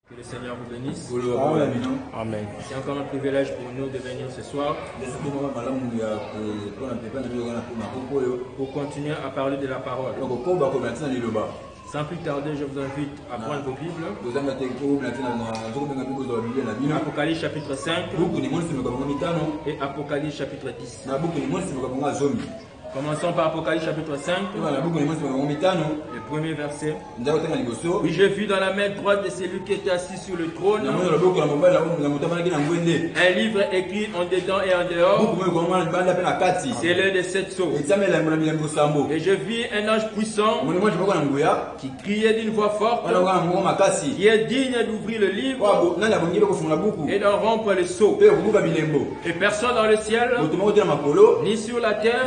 Que le Seigneur vous bénisse. Amen. Amen. C'est encore un privilège pour nous de venir ce soir pour continuer à parler de la parole. Sans plus tarder, je vous invite à prendre vos Bibles. Apocalypse chapitre 5 et Apocalypse chapitre 10. Commençons par Apocalypse chapitre 5, le premier verset. Oui, j'ai vu dans la main droite de celui qui était assis sur le trône un livre écrit en dedans et en dehors. C'est l'un des 7 sceaux. Et je vis un ange puissant qui criait d'une voix forte, qui est digne d'ouvrir le livre et d'en rompre le sceau. Et personne dans le ciel, ni sur la terre,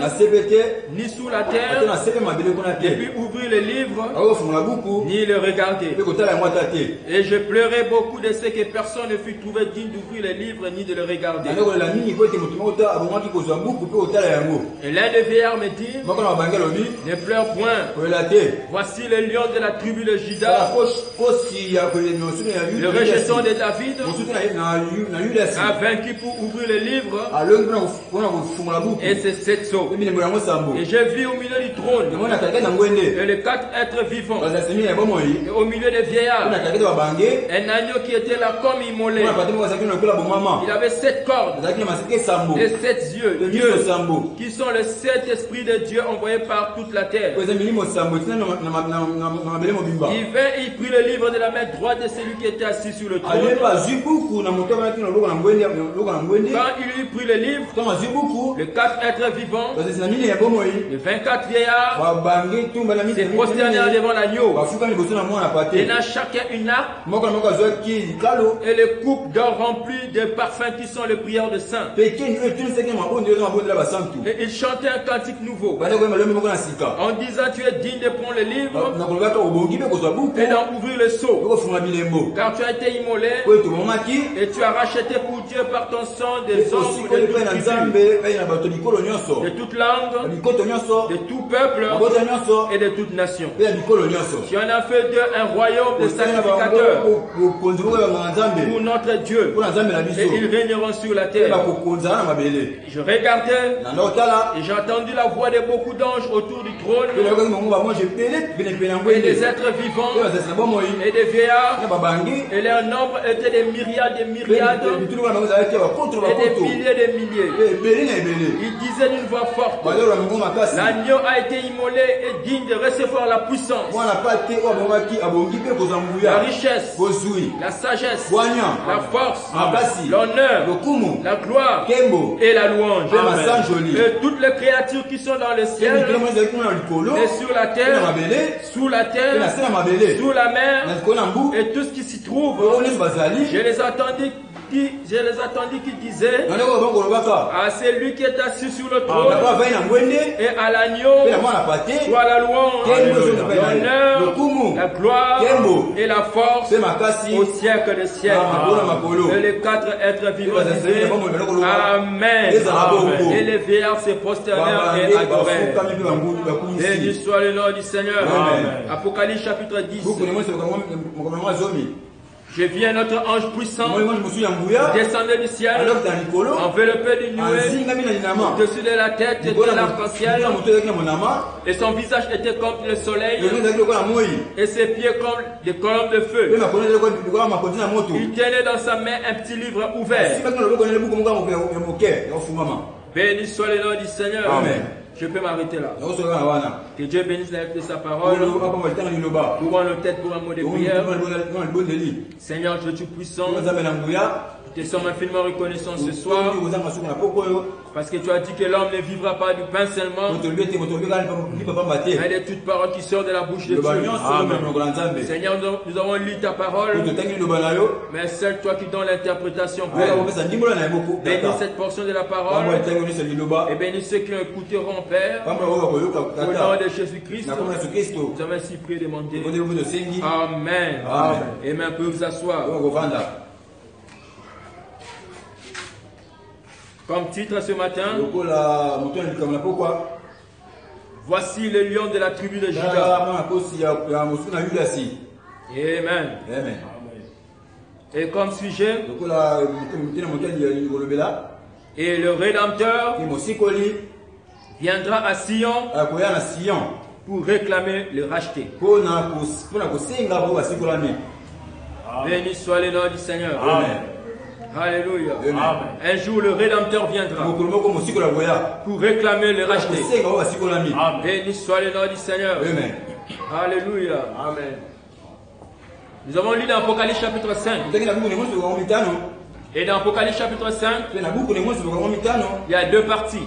ni sous la terre, ne put ouvrir le livre, ni le regarder. Et je pleurais beaucoup de ce que personne ne fut trouvé digne d'ouvrir le livre, ni de le regarder. Et l'un des vieillards me dit, ne pleure point. Voici le lion de la tribu de Juda, le rejeton de David, a vaincu pour ouvrir le livre et ses 7 sceaux. Et j'ai vu au milieu du trône et les 4 êtres vivants, et au milieu des vieillards, un agneau qui était là comme immolé. Il avait 7 cornes et 7 yeux, qui sont les 7 esprits de Dieu envoyés par toute la terre. Il vint et il prit le livre de la main droite de celui qui était assis sur le trône. Quand il lui prit le livre, les 4 êtres vivants, les 24 vieillards se prosternèrent devant l'agneau, tenant chacun une harpe et les coupes d'or remplies de parfums qui sont les prières de saints. Et ils chantaient un cantique nouveau en disant: tu es digne de prendre le livre et d'en ouvrir le sceau, car tu as été immolé et tu as racheté pour Dieu par ton sang des hommes de toute langue, de tout peuple et de toute nation. Tu en as fait d'eux un royaume de sacrificateurs pour notre Dieu, et ils régneront sur la terre. Je regardais et j'ai entendu la voix de beaucoup d'anges autour du trône, et des êtres vivants et des vieillards, et leur nombre était des myriades et des myriades et des milliers de milliers. Ils disaient d'une voix forte: l'agneau a été immolé et digne de recevoir la puissance, la richesse, la sagesse, la force, l'honneur, la gloire et la louange. Et toutes les créatures qui sont dans le ciel et sur la terre, sous la terre, sous la mer et tout ce qui s'y trouve, je les attendis qui disait à celui qui est assis sur le trône et à l'agneau soit la louange, l'honneur, la gloire et la force au siècle des siècles. Et les 4 êtres vivants disaient Amen. Et les vieillards se prosternèrent et adorèrent. Béni soit le nom du Seigneur. Apocalypse chapitre 10. Je vis un autre ange puissant descendre du ciel, enveloppé d'une nuée au-dessus de la tête de l'arc-en-ciel, et son visage était comme le soleil, et ses pieds comme des colonnes de feu. Il tenait dans sa main un petit livre ouvert. Béni soit le nom du Seigneur. Amen. Je peux m'arrêter là. Que Dieu bénisse la lettre de sa parole. Ouvrons nos têtes pour un mot de prière. Seigneur Dieu Tout-Puissant, nous te sommes infiniment reconnaissants ce soir, parce que tu as dit que l'homme ne vivra pas du pain seulement, mais de toute parole qui sort de la bouche de Dieu. Amen. Seigneur, nous avons lu ta parole, mais seul toi qui donnes l'interprétation pleine. Bénis cette portion de la parole et bénis ceux qui écouteront, Père, au nom de Jésus-Christ. Nous avons ainsi prié et demandé. Amen. Amen. Et maintenant, vous vous asseoir. Comme titre ce matin, voici le lion de la tribu de Juda. Amen. Et comme sujet, et le Rédempteur viendra à Sion pour réclamer le racheté. Béni soit le nom du Seigneur. Amen. Alléluia. Un jour le Rédempteur viendra pour réclamer le racheté. Béni soit le nom du Seigneur. Amen. Alléluia. Amen. Nous avons lu dans Apocalypse chapitre 5. Et dans Apocalypse chapitre 5, il y a deux parties.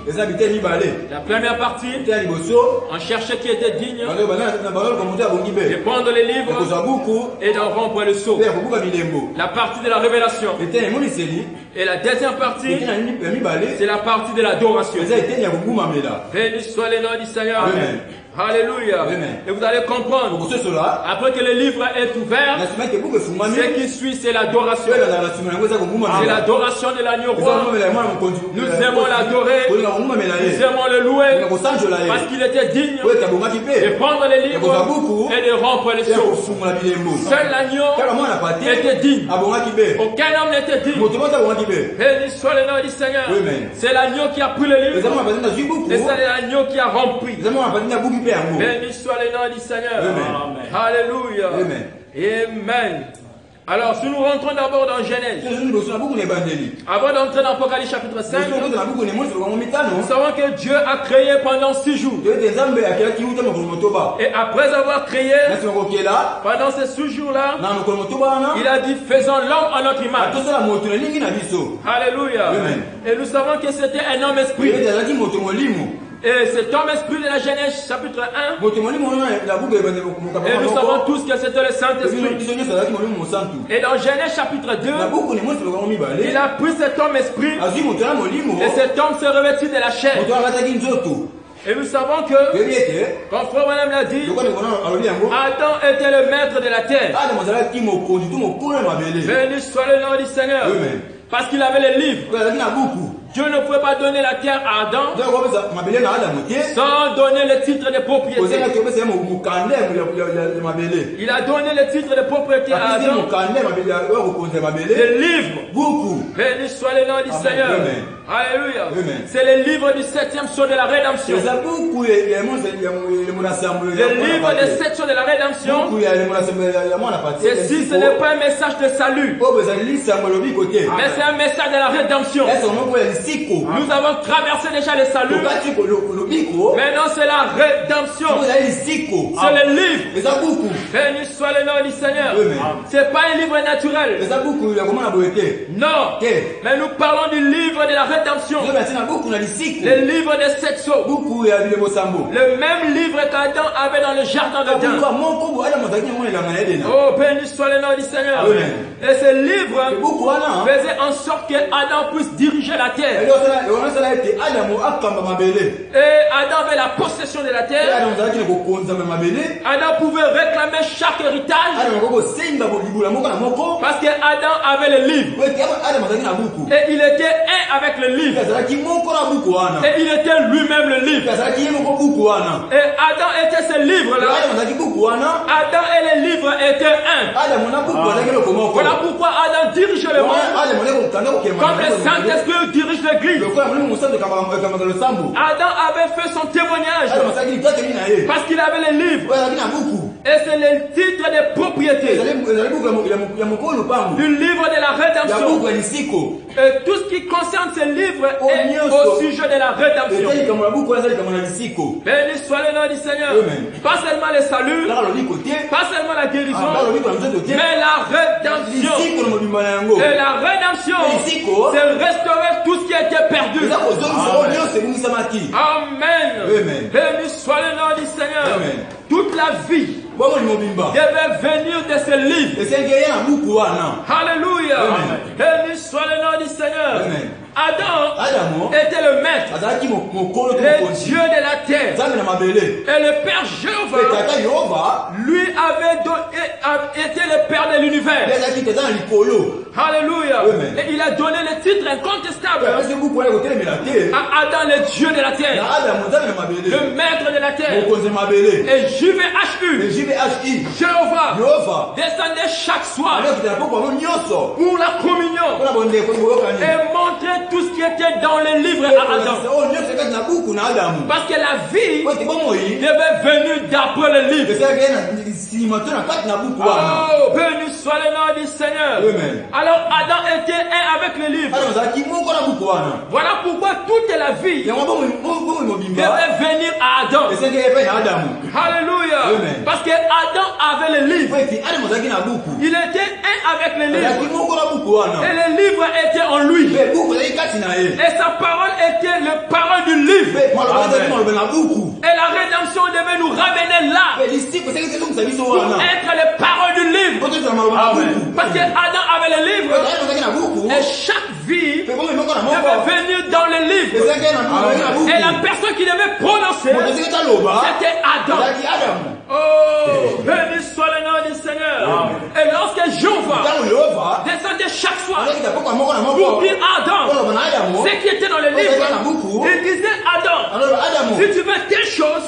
La première partie, on cherchait qui était digne de prendre les livres et d'en rompre le sceau. La partie de la révélation. Et la deuxième partie, c'est la partie de l'adoration. Béni soit le nom du Seigneur. Amen. Alléluia. Et vous allez comprendre, après que le livre est ouvert, ce qui suit, c'est l'adoration. C'est l'adoration de l'agneau roi. Nous aimons l'adorer, nous aimons le louer, parce qu'il était digne de prendre les livres et de rompre les sceaux. Seul l'agneau était digne. Aucun homme n'était digne. Béni soit le nom du Seigneur. C'est l'agneau qui a pris le livre, et c'est l'agneau qui a rempli. Béni soit le nom du Seigneur. Amen. Alléluia. Amen. Amen. Alors, si nous rentrons d'abord dans Genèse, avant d'entrer dans Apocalypse chapitre 5, nous savons que Dieu a créé pendant 6 jours. Et après avoir créé, pendant ces 6 jours-là, il a dit, faisons l'homme en notre image. Alléluia. Et nous savons que c'était un homme esprit. Et cet homme esprit de la Genèse chapitre 1, et nous savons tous que c'était le Saint-Esprit. Et dans Genèse chapitre 2, il a pris cet homme esprit, et cet homme s'est revêtu de la chair. Et nous savons que, comme frère Madame l'a dit, Adam était le maître de la terre. Béni soit le nom du Seigneur. Parce qu'il avait les livres. Dieu ne pouvait pas donner la terre à Adam sans donner le titre de propriété. Il a donné le titre de propriété à Adam. Les livres. Béni soit le nom du Seigneur. Alléluia. C'est le livre du 7e sceau de la rédemption. Le livre des 7 sceaux de la rédemption. Ceci, ce n'est pas un message de salut, mais c'est un message de la rédemption. Nous avons traversé déjà le salut. Maintenant c'est la rédemption. C'est le livre. Béni soit le nom du Seigneur. C'est pas un livre naturel. Non. Mais nous parlons du livre de la rédemption. Le livre des 7 sceaux. Le même livre qu'Adam avait dans le jardin d'Éden. Oh, béni soit le nom du Seigneur. Et ce livre faisait en sorte que Adam puisse diriger la terre. Et Adam avait la possession de la terre. Adam pouvait réclamer chaque héritage parce que Adam avait le livre. Et il était un avec le livre. Et il était lui-même le livre. Et Adam était ce livre-là. Adam et le livre étaient un. Voilà pourquoi Adam dirige le monde comme le Saint-Esprit dirige l'église. Adam avait fait son témoignage parce qu'il avait les livres. Et c'est le titre de propriété du livre de la rédemption. Et tout ce qui concerne ce livre est au sujet de la rédemption. Béni soit le nom du Seigneur. Pas seulement le salut, pas seulement la guérison, mais la rédemption. Et la rédemption, c'est restaurer tout ce qui a été perdu. Amen. Béni soit le nom du Seigneur. Toute la vie devait venir de ce livre. Alléluia. Béni soit le nom du Seigneur. Adam était le maître, le Dieu de la terre. Et le Père Jéhovah lui avait été le Père de l'univers. Alléluia. Et il a donné le titre incontestable à Adam, le Dieu de la terre, le maître de la terre. Et JVHU, Jéhovah, descendait chaque soir pour la communion et montrer tout ce qui était dans les livres à Adam. Parce que la vie devait venir d'après le livre. Oh, béni soit le nom du Seigneur. Alors Adam était un avec le livre. Voilà pourquoi toute la vie devait venir à Adam. Alléluia. Parce que Adam avait le livre. Il était un avec le livre. Et le livre était en lui. Et sa parole était le parole du livre. Et la rédemption devait nous ramener là. Pour être les paroles du livre. Parce que Adam avait le livre. Et chaque vie devait venir dans le livre. Et la personne qui devait prononcer, c'était Adam. Oh, béni soit le nom du Seigneur. Et lorsque Jéhovah descendait chaque soir pour dire Adam ce qui était dans le livre, il disait Adam, si tu veux telle chose,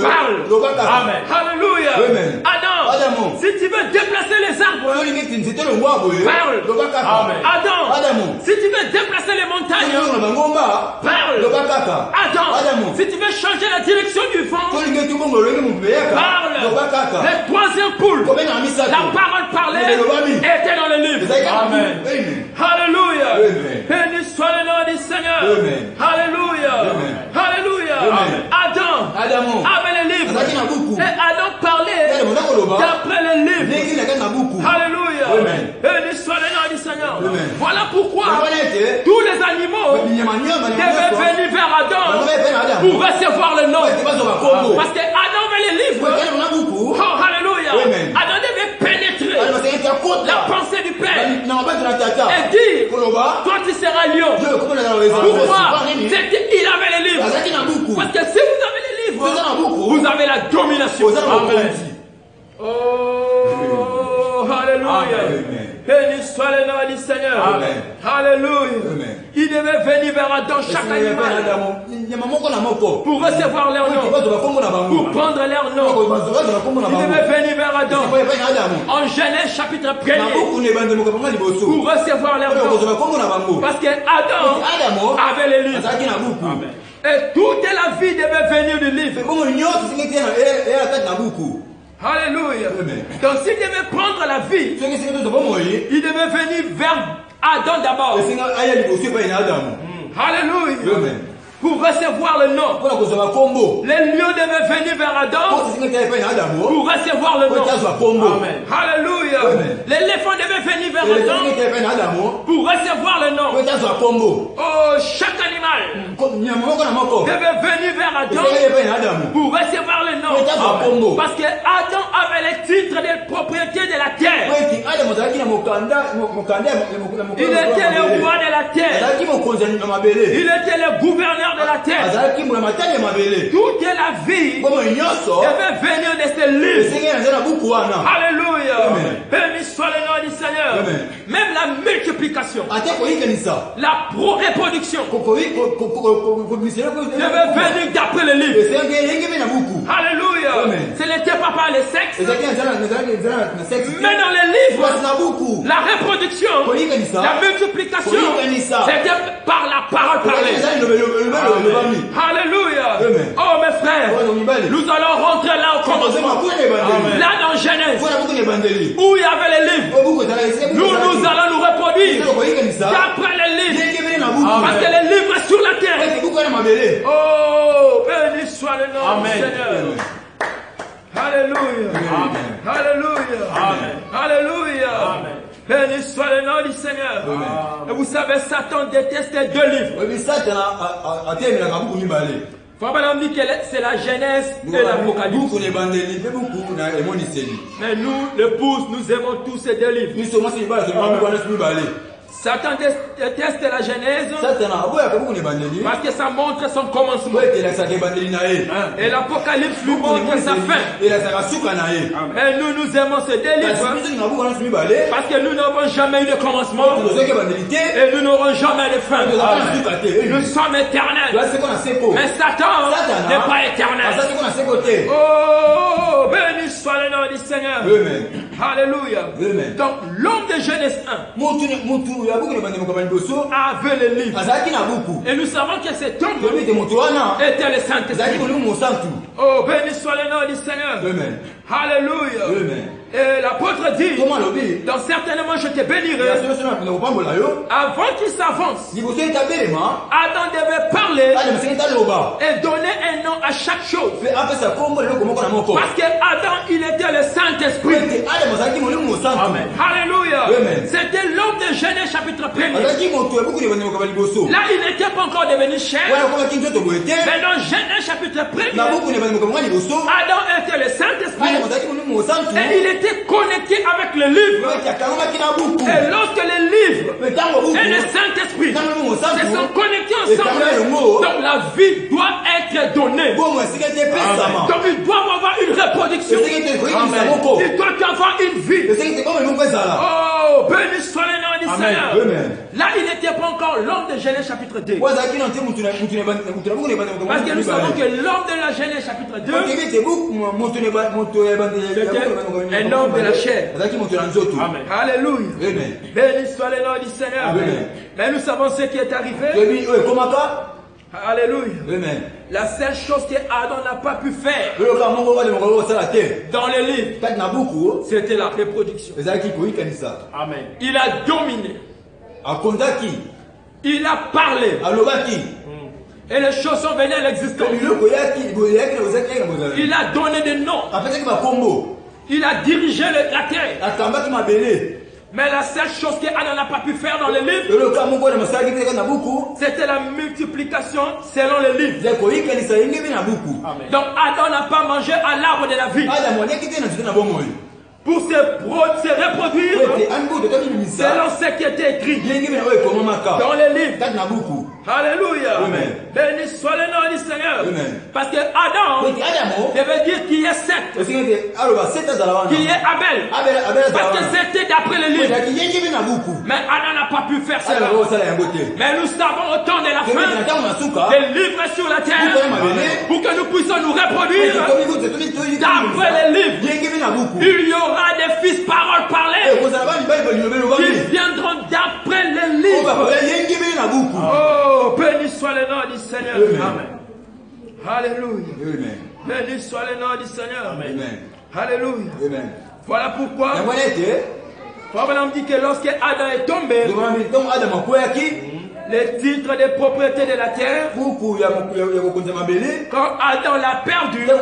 parle. Amen. Alléluia. Adam, si tu veux déplacer les arbres, parle. Adam, si tu veux déplacer les montagnes, parle. Adam, si tu veux changer la direction du vent, parle. Le troisième poule, la parole parlée était dans le livre. Amen. Alléluia. Béni soit le nom du Seigneur. Alléluia. Alléluia. Adam avait le livre. Et Adam parlait d'après le livre. Alléluia. Béni soit le nom du Seigneur. Voilà pourquoi tous les animaux devaient venir vers Adam pour recevoir le nom. Parce que Adam avait le livre. Oh, alléluia. Adam devait pénétrer la pensée du Père et dire, toi tu seras lion. Pourquoi? C'est qu'il avait le livre. Parce que si vous avez le livre, vous avez la domination. Amen. Oh, alléluia. Béni soit le nom du Seigneur. Amen. Alléluia. Il devait venir vers Adam chaque animal pour recevoir leur nom, pour prendre leur nom. Il devait venir vers Adam en Genèse chapitre 1er pour recevoir leur nom. Parce que Adam avait les livres. Amen. Et toute la vie devait venir du livre. Alléluia. Donc s'il devait prendre la vie, il devait venir vers Adam d'abord. Alléluia. Pour recevoir le nom. Les lions devaient venir vers Adam pour recevoir le nom. Amen. Alléluia. L'éléphant devait venir vers Adam pour recevoir le nom. Oh, chaque animal devait venir vers Adam pour recevoir le nom. Amen. Parce que Adam avait les titres de propriété de la terre. Il était le roi de la terre. Il était le gouverneur de la terre. Toute la vie devait venir de ce livre. Alléluia. Béni soit le nom du Seigneur. Même la multiplication, la reproduction devait venir d'après le livre. Alléluia. Ce n'était pas par les sexes, mais dans les livres, la reproduction, la multiplication, c'était par la parole parlée. Alléluia. Oh mes frères, nous allons rentrer là au commencement. Là dans Genèse, où il y avait les livres, nous allons nous reproduire d'après les livres. Parce que les livres sont sur la terre. Oh, béni soit le nom du Seigneur. Alléluia. Alléluia. Alléluia. Béni soit le nom du Seigneur. Et vous savez, Satan détestait deux livres. Frère dit que c'est la Genèse et l'Apocalypse. Mais nous, l'épouse, nous aimons tous ces deux livres. Satan déteste la Genèse parce que ça montre son commencement. Et l'Apocalypse lui montre sa fin. Mais nous aimons ce livre parce que nous n'avons jamais eu de commencement et nous n'aurons jamais de fin. Nous sommes éternels. Mais Satan n'est pas éternel. Oh, béni soit le nom du Seigneur. Alléluia. Donc l'homme de Genèse 1 avait le livre. Et nous savons que cet homme était le Saint-Esprit. Oh, béni soit le nom du Seigneur. Alléluia. Et l'apôtre dit, donc certainement je te bénirai. Avant qu'il s'avance, Adam devait parler et donner un nom à chaque chose. Parce que Adam, il était le Saint-Esprit. Alléluia. C'était l'homme de Genèse chapitre 1er. Là, il n'était pas encore devenu chair. Mais dans Genèse chapitre 1er, Adam était le Saint-Esprit. Et il était connecté avec le livre. Et lorsque le livre et le Saint-Esprit se sont connectés ensemble, donc la vie doit être donnée. Donc il doit avoir une reproduction. Il doit avoir une vie. Oh, béni soit le nom du Seigneur. Là, il n'était pas encore l'homme de Genèse chapitre 2. Parce que nous savons que l'homme de la Genèse chapitre 2 c'était un homme de la chair. Amen. Alléluia. Béni soit le nom du Seigneur. Amen. Mais nous savons ce qui est arrivé. Alléluia. La seule chose que Adam n'a pas pu faire dans le livre, c'était la reproduction. Amen. Il a dominé. Il a parlé. Et les choses sont venues à l'existence. Il a donné des noms. Il a dirigé la terre. Mais la seule chose qu'Adam n'a pas pu faire dans le livre, c'était la multiplication selon le livre. Donc Adam n'a pas mangé à l'arbre de la vie. Pour se reproduire selon ce qui était écrit dans le livre. Alléluia. Béni soit le nom du Seigneur. Parce que Adam devait dire qu'il est sept, qu'il est Abel. Parce que c'était d'après le livre. Mais Adam n'a pas pu faire cela. Mais nous savons au temps de la fin, des livres sur la terre, pour que nous puissions nous reproduire d'après les livres. Il y aura des fils paroles parlées qui viendront d'après les livres. Oh, béni soit le nom du Seigneur. Amen. Alléluia. Béni soit le nom du Seigneur. Alléluia. Voilà pourquoi Abraham dit que lorsque Adam est tombé, les titres de propriété de la terre, quand Adam l'a perdu, le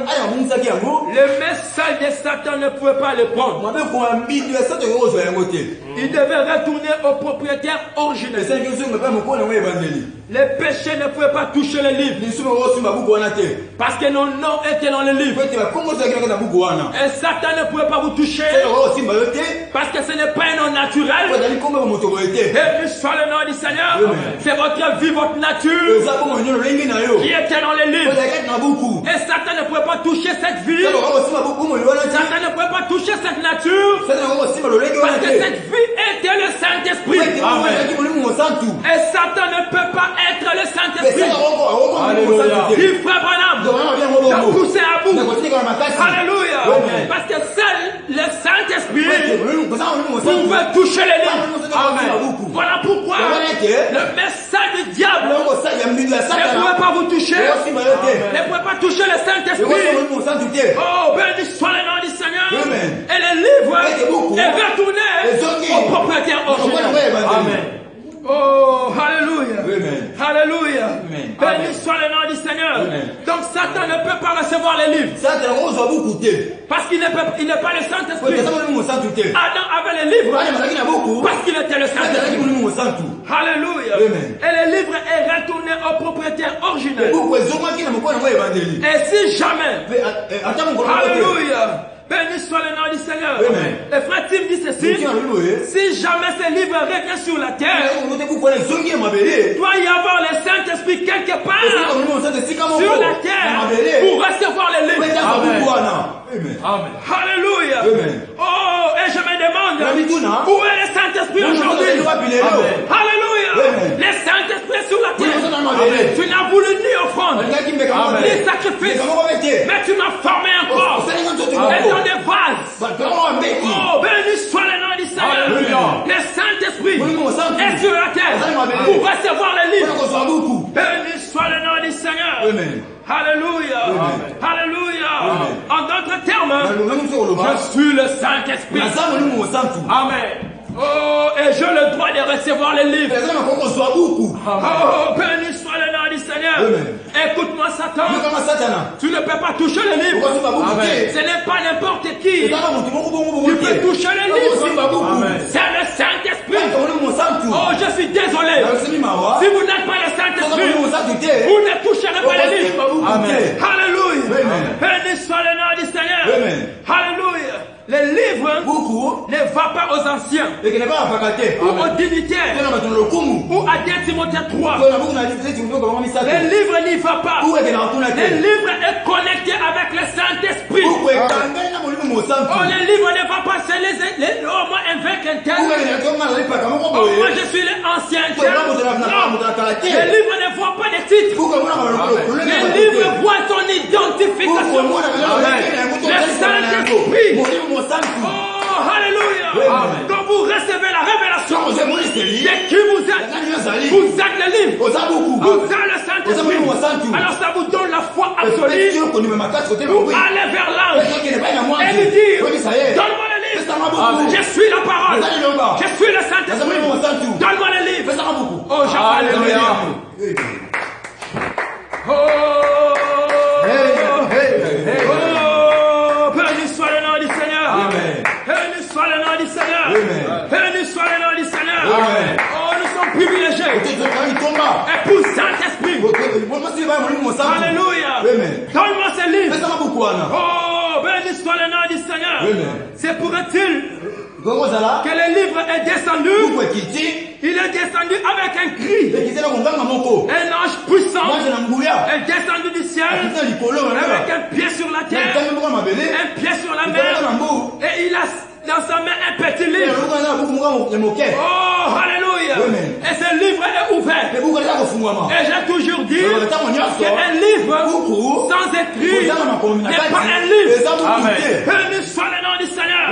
message de Satan ne pouvait pas le prendre. Il devait retourner au propriétaire originel. Les péchés ne pouvaient pas toucher le livre. Parce que nos noms étaient dans le livre. Et Satan ne pouvait pas vous toucher. Parce que ce n'est pas un nom naturel. Et soit le nom du Seigneur. C'est votre vie, votre nature qui était dans le livre. Et Satan ne pouvait pas toucher cette vie. Satan ne pouvait pas toucher cette nature. Parce que cette vie était le Saint-Esprit. Et Satan ne peut pas être le Saint-Esprit. Il frère Branham de pousser à bout. Alléluia. Parce que seul le Saint-Esprit pouvait toucher les livres. Voilà pourquoi le message du diable ne pouvait pas vous toucher. Ne pouvait pas toucher le Saint-Esprit. Oh, béni soit le nom du Seigneur. Et le livre est retourné au propriétaire originel. Amen. Oh, alléluia. Alléluia. Béni soit le nom du Seigneur. Donc Satan ne peut pas recevoir les livres. Parce qu'il n'est pas le Saint-Esprit. Adam avait les livres parce qu'il était le Saint-Esprit. Alléluia. Et le livre est retourné au propriétaire originel. Et si jamais, alléluia, Béni soit le nom du Seigneur. Et frère Tim dit ceci. Si jamais ce livre revient sur la terre, il doit y avoir le Saint-Esprit quelque part sur la terre pour recevoir les livres. Amen. Alléluia. Oh, et je me demande, où est le Saint-Esprit aujourd'hui? Alléluia. Le Saint-Esprit sur la terre. Tu n'as voulu ni offrande, ni sacrifice, mais tu m'as formé encore. Et dans des vases. Oh, béni soit le nom du Seigneur. Le Saint-Esprit est sur la terre pour recevoir les livres. Béni soit le nom du Seigneur. Alléluia. Alléluia. En d'autres termes, je suis le Saint-Esprit. Amen. Oh, et j'ai le droit de recevoir les livres. Oh, béni soit le nom du Seigneur. Écoute-moi, Satan. Tu ne peux pas toucher les livres. Ce n'est pas n'importe qui. Tu peux toucher les livres. C'est le Saint-Esprit. Oh, je suis désolé. Si vous n'êtes pas le Saint-Esprit, vous ne toucherez pas les livres. Alléluia. Béni soit le nom du Seigneur. Alléluia. Les livres ne vont pas aux anciens, ou aux dignitaires, ou à 2 Timothée 3. Les livres n'y vont pas. Les livres est connecté avec le Saint-Esprit. Oh, les livres ne vont pas se les oh, moi, avec un tel. Oh, moi, je suis l'ancien tel. Les livres ne voient pas les titres. Les livres voient son identification. Le Saint-Esprit. Oh, alléluia. Quand vous recevez la révélation de qui vous êtes le livre. Vous êtes le Saint-Esprit. Alors ça vous donne la foi absolue pour aller vers l'ange et lui dire, donne-moi le livre. Je suis la parole. Je suis le Saint-Esprit. Donne-moi le livre. Oh, alléluia. Béni soit le nom du Seigneur. Béni soit le nom du Seigneur. Béni soit le nom du Seigneur. Oh, nous sommes privilégiés. Et pour Saint-Esprit. Alléluia. Donne-moi ce livre. Oh, béni soit le nom du Seigneur. C'est pourrait-il que le livre est descendu? Il est descendu avec un cri. Un ange puissant est descendu du ciel avec un pied sur la terre, un pied sur la mer, et il a dans sa main un petit livre. Oh, alléluia. Et ce livre est ouvert. Et j'ai toujours dit qu'un livre sans écrit n'est pas un livre. Béni soit le nom du Seigneur.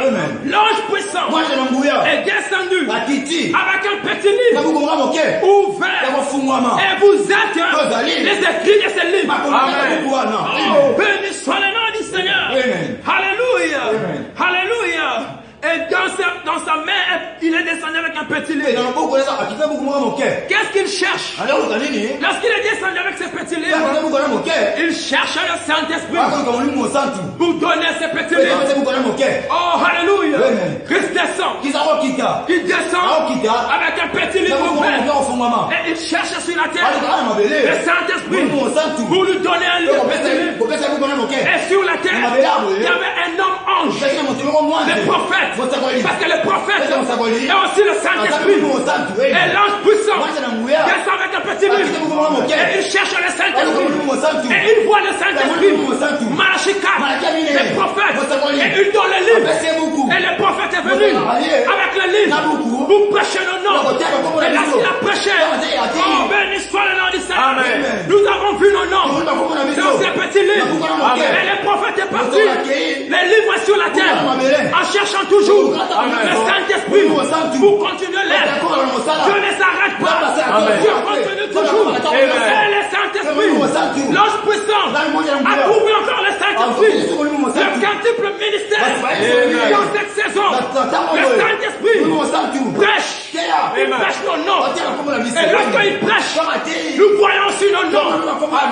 L'ange puissant est descendu avec un petit livre ouvert. Et vous êtes les écrits de ce livre. Oh, béni soit le nom du Seigneur. Alléluia. Alléluia. Et dans sa main, il est descendu avec un petit livre. Qu'est-ce qu'il cherche? Lorsqu'il est descendu avec ce petit livre, il cherche le Saint-Esprit pour donner ce petit livre. Oh, alléluia. Christ descend. Il descend avec un petit livre ouvert. Et il cherche sur la terre le Saint-Esprit pour lui donner un petit livre. Et sur la terre, il y avait un homme ange, le prophète. Parce que le prophète est aussi le Saint-Esprit. Et l'ange puissant descend avec un petit livre. Et il cherche le Saint-Esprit. Et il voit le Saint-Esprit. Malachi 4, le prophète. Et il donne le livre. Et le prophète est venu avec le livre pour prêcher le nom. Et lorsqu'il a prêché, oh, béni soit le nom du Seigneur. Nous avons vu le nom dans ce petit livre. Et le prophète est parti. Les livres sur la terre en cherchant toujours le Saint-Esprit pour continuer l'être. Dieu ne s'arrête pas. Dieu continue toujours. Et le Saint-Esprit, l'ange puissant, a trouvé encore le Saint-Esprit. Le quintuple ministère dans cette saison. Le Saint-Esprit prêche. Il prêche nos noms. Et lorsqu'il prêche, nous voyons sur nos noms.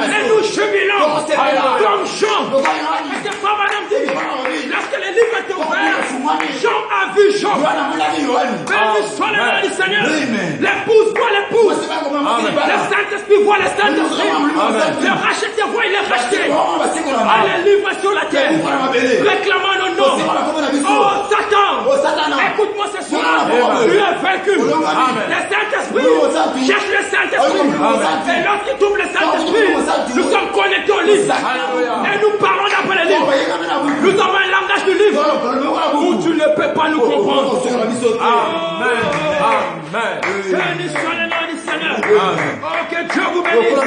Et nous jubilons comme Jean. Et c'est pas madame dit, lorsque les livres étaient ouverts, Jean a vu Jean. Béni soit le nom du Seigneur. L'épouse voit l'épouse. Le Saint-Esprit voit le Saint-Esprit. Le racheteur voit, il est racheté. Allez, livre sur la terre. Réclamant nos noms. Oh, Satan. Écoute-moi ce soir. Tu es vaincu. Le Saint-Esprit cherche le Saint-Esprit. Et lorsqu'il trouve le Saint-Esprit, nous sommes connectés au livre. Et nous parlons d'après le livre. Nous avons un langage du livre où tu ne peux pas nous comprendre. Amen. Amen. Béni soit le nom du Seigneur. Oh, que Dieu vous bénisse.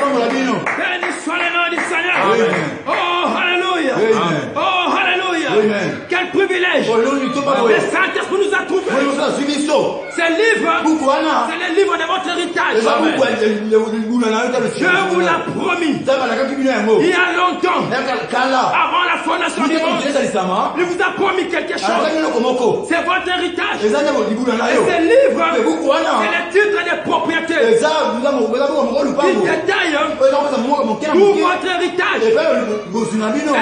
Béni soit le nom du Seigneur. Oh, alléluia. Oh, alléluia. Quel privilège. Le Saint-Esprit nous a trouvés. Ces livres, c'est les livres de votre héritage. Je vous l'ai promis. Il y a longtemps, avant la fondation du monde, il vous a promis quelque chose. C'est votre héritage. Et ces livres, c'est les titres des propriétés qui détaillent tout votre héritage. Et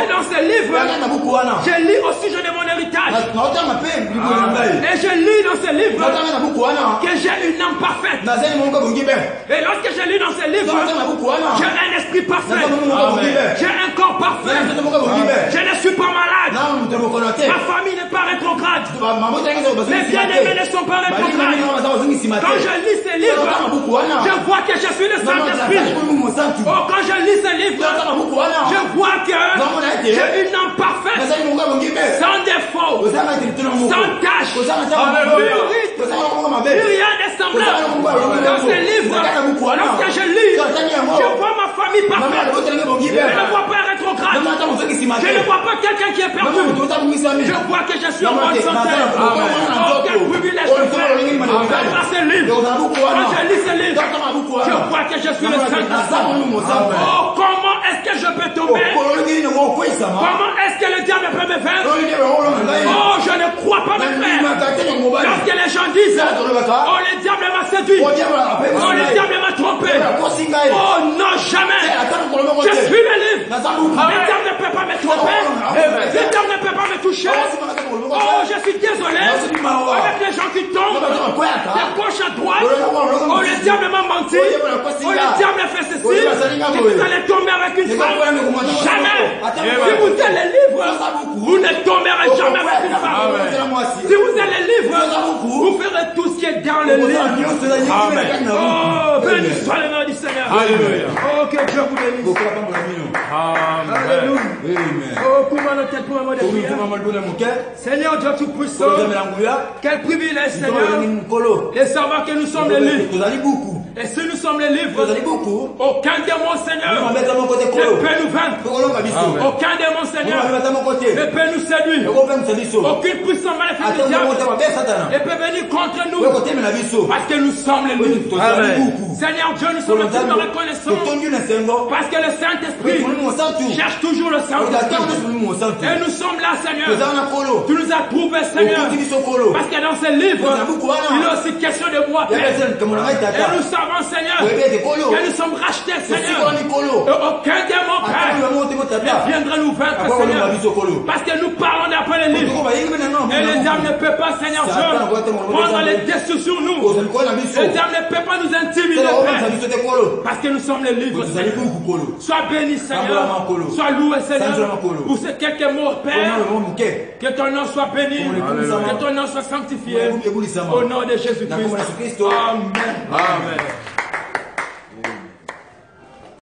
dans ces livres, je lis au sujet de mon héritage. Et je lis dans ces livres que j'ai une âme parfaite. Et lorsque je lis dans ces livres, j'ai un esprit parfait. J'ai un corps parfait. Je ne suis pas malade. Ma famille n'est pas rétrograde. Mes bien-aimés ne sont pas rétrogrades. Quand je lis ces livres, je vois que je suis le Saint-Esprit. Oh, quand je lis ces livres, je vois que j'ai une âme parfaite, sans défaut, sans tâche, rien de semblable. Dans ces livres, lorsque je lis, je vois ma famille parfaite. Je ne vois pas un rétrograde. Je ne vois pas quelqu'un qui est perdu. Je vois que je suis en bonne santé. Oh, quel privilège de faire ces livres. Quand je lis ces livres, je vois que je suis le Saint-Esprit. Oh, comment est-ce que je peux tomber? Comment est-ce que le diable peut me vaincre? Oh, je ne crois pas, mes frères. Lorsque les gens disent, oh, le diable m'a séduit. Oh, le diable m'a trompé. Oh, non, jamais. Je suis le livre. Le diable ne peut pas me tromper. Le diable ne peut pas me toucher. Oh, je suis désolé. Avec les gens qui tombent de gauche à droite. Oh, le diable m'a menti. Oh, le diable a fait ceci. Et vous allez tomber avec une femme. Jamais. Si vous êtes les livres, vous ne tomberez jamais avec une femme. Si vous êtes les livres, vous ferez tout ce qui est dans le livre. Amen. Oh, béni soit le nom du Seigneur. Alléluia. Oh, que Dieu vous bénisse. Alléluia. Oh, comment notre tête pour un mot de prière. Seigneur Dieu Tout-Puissant, quel privilège, Seigneur, de savoir que nous sommes les livres. Et si nous sommes les livres, aucun démon, Seigneur, ne peut nous vaincre. Aucun démon, Seigneur, ne peut nous séduire. Aucune puissance maléfique du diable ne peut venir contre nous. Parce que nous sommes les livres. Seigneur Dieu, nous sommes tous reconnaissants. Parce que le Saint-Esprit cherche toujours le Saint-Esprit. Et nous sommes là, Seigneur. Tu nous as trouvés, Seigneur. Parce que dans ces livres, il est aussi question de moi, Père. Et nous savons, Seigneur, que nous sommes rachetés, Seigneur. Et aucun démon, Père, ne viendra nous vaincre, Seigneur. Parce que nous parlons d'après les livres. Et le diable ne peut pas, Seigneur Dieu, prendre les dessus sur nous. Le diable ne peut pas nous intimider, Père. Parce que nous sommes les livres, Seigneur. Sois béni, Seigneur. Sois loué, Seigneur. Pour ces quelques mots, Père. Que ton nom soit béni. Que ton nom soit sanctifié. Au nom de Jésus-Christ. Amen. Amen.